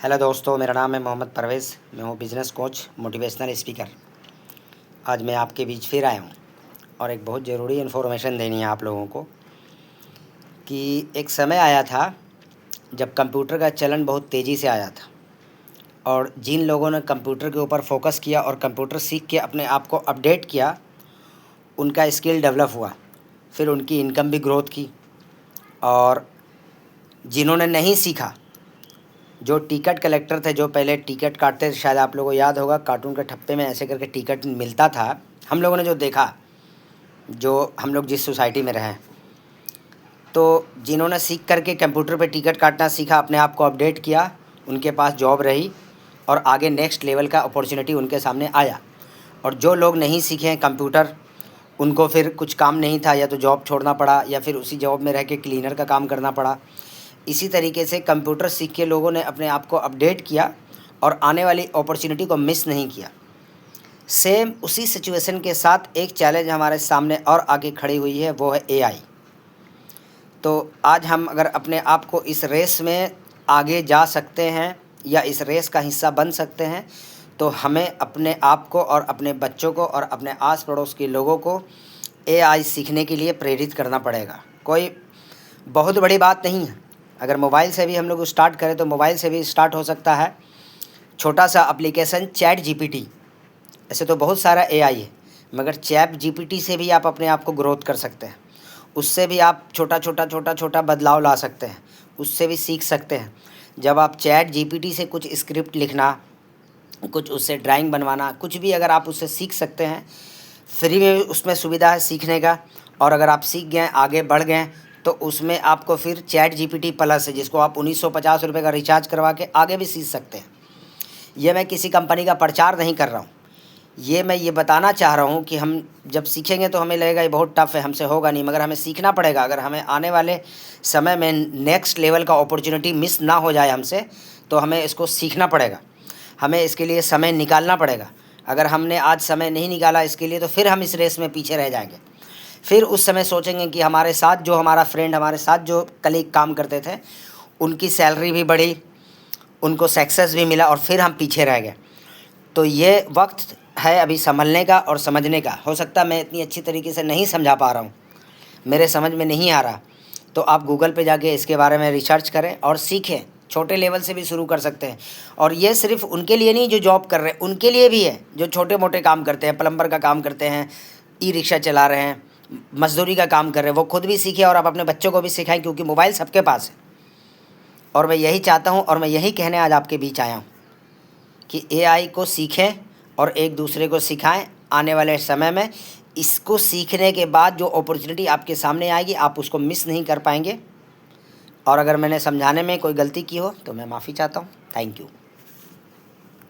Hello दोस्तों, मेरा नाम है मोहम्मद परवेज़। मैं हूँ बिज़नेस कोच, मोटिवेशनल स्पीकर। आज मैं आपके बीच फिर आया हूँ और एक बहुत ज़रूरी इन्फॉर्मेशन देनी है आप लोगों को कि एक समय आया था जब कंप्यूटर का चलन बहुत तेज़ी से आया था और जिन लोगों ने कंप्यूटर के ऊपर फोकस किया और कंप्यूटर सीख के अपने आप को अपडेट किया, उनका स्किल डेवलप हुआ, फिर उनकी इनकम भी ग्रोथ की। और जिन्होंने नहीं सीखा, जो टिकट कलेक्टर थे, जो पहले टिकट काटते थे, शायद आप लोगों को याद होगा, कार्टून के ठप्पे में ऐसे करके टिकट मिलता था। हम लोगों ने जो देखा, जो हम लोग जिस सोसाइटी में रहे, तो जिन्होंने सीख करके कंप्यूटर पे टिकट काटना सीखा, अपने आप को अपडेट किया, उनके पास जॉब रही और आगे नेक्स्ट लेवल का अपॉर्चुनिटी उनके सामने आया। और जो लोग नहीं सीखे हैं कंप्यूटर, उनको फिर कुछ काम नहीं था, या तो जॉब छोड़ना पड़ा या फिर उसी जॉब में रह के क्लीनर का काम करना पड़ा। इसी तरीके से कंप्यूटर सीख के लोगों ने अपने आप को अपडेट किया और आने वाली अपॉर्चुनिटी को मिस नहीं किया। सेम उसी सिचुएशन के साथ एक चैलेंज हमारे सामने और आगे खड़ी हुई है, वो है एआई। तो आज हम अगर अपने आप को इस रेस में आगे जा सकते हैं या इस रेस का हिस्सा बन सकते हैं, तो हमें अपने आप को और अपने बच्चों को और अपने आस पड़ोस के लोगों को एआई सीखने के लिए प्रेरित करना पड़ेगा। कोई बहुत बड़ी बात नहीं है। अगर मोबाइल से भी हम लोग स्टार्ट करें तो मोबाइल से भी स्टार्ट हो सकता है। छोटा सा एप्लीकेशन चैट जीपीटी, ऐसे तो बहुत सारा एआई है, मगर चैट जीपीटी से भी आप अपने आप को ग्रोथ कर सकते हैं। उससे भी आप छोटा बदलाव ला सकते हैं, उससे भी सीख सकते हैं। जब आप चैट जीपीटी से कुछ स्क्रिप्ट लिखना, कुछ उससे ड्राइंग बनवाना, कुछ भी अगर आप उससे सीख सकते हैं, फ्री में उसमें सुविधा है सीखने का। और अगर आप सीख गए, आगे बढ़ गए, तो उसमें आपको फिर चैट जीपीटी प्लस है, जिसको आप 1950 रुपये का रिचार्ज करवा के आगे भी सीख सकते हैं। ये मैं किसी कंपनी का प्रचार नहीं कर रहा हूँ, मैं ये बताना चाह रहा हूँ कि हम जब सीखेंगे तो हमें लगेगा ये बहुत टफ है, हमसे होगा नहीं, मगर हमें सीखना पड़ेगा। अगर हमें आने वाले समय में नेक्स्ट लेवल का अपॉर्चुनिटी मिस ना हो जाए हमसे, तो हमें इसको सीखना पड़ेगा, हमें इसके लिए समय निकालना पड़ेगा। अगर हमने आज समय नहीं निकाला इसके लिए, तो फिर हम इस रेस में पीछे रह जाएंगे। फिर उस समय सोचेंगे कि हमारे साथ जो हमारा फ्रेंड, हमारे साथ जो कलीग काम करते थे, उनकी सैलरी भी बढ़ी, उनको सक्सेस भी मिला, और फिर हम पीछे रह गए। तो ये वक्त है अभी संभलने का और समझने का। हो सकता है मैं इतनी अच्छी तरीके से नहीं समझा पा रहा हूँ, मेरे समझ में नहीं आ रहा, तो आप गूगल पे जाके इसके बारे में रिसर्च करें और सीखें। छोटे लेवल से भी शुरू कर सकते हैं। और ये सिर्फ उनके लिए नहीं जो जॉब कर रहे हैं, उनके लिए भी है जो छोटे मोटे काम करते हैं, प्लम्बर का काम करते हैं, ई रिक्शा चला रहे हैं, मजदूरी का काम कर रहे हैं। वो खुद भी सीखें और आप अपने बच्चों को भी सिखाएं, क्योंकि मोबाइल सबके पास है। और मैं यही चाहता हूं और मैं यही कहने आज आपके बीच आया हूं कि एआई को सीखें और एक दूसरे को सिखाएं। आने वाले समय में इसको सीखने के बाद जो अपॉर्चुनिटी आपके सामने आएगी, आप उसको मिस नहीं कर पाएंगे। और अगर मैंने समझाने में कोई गलती की हो तो मैं माफ़ी चाहता हूँ। Thank you.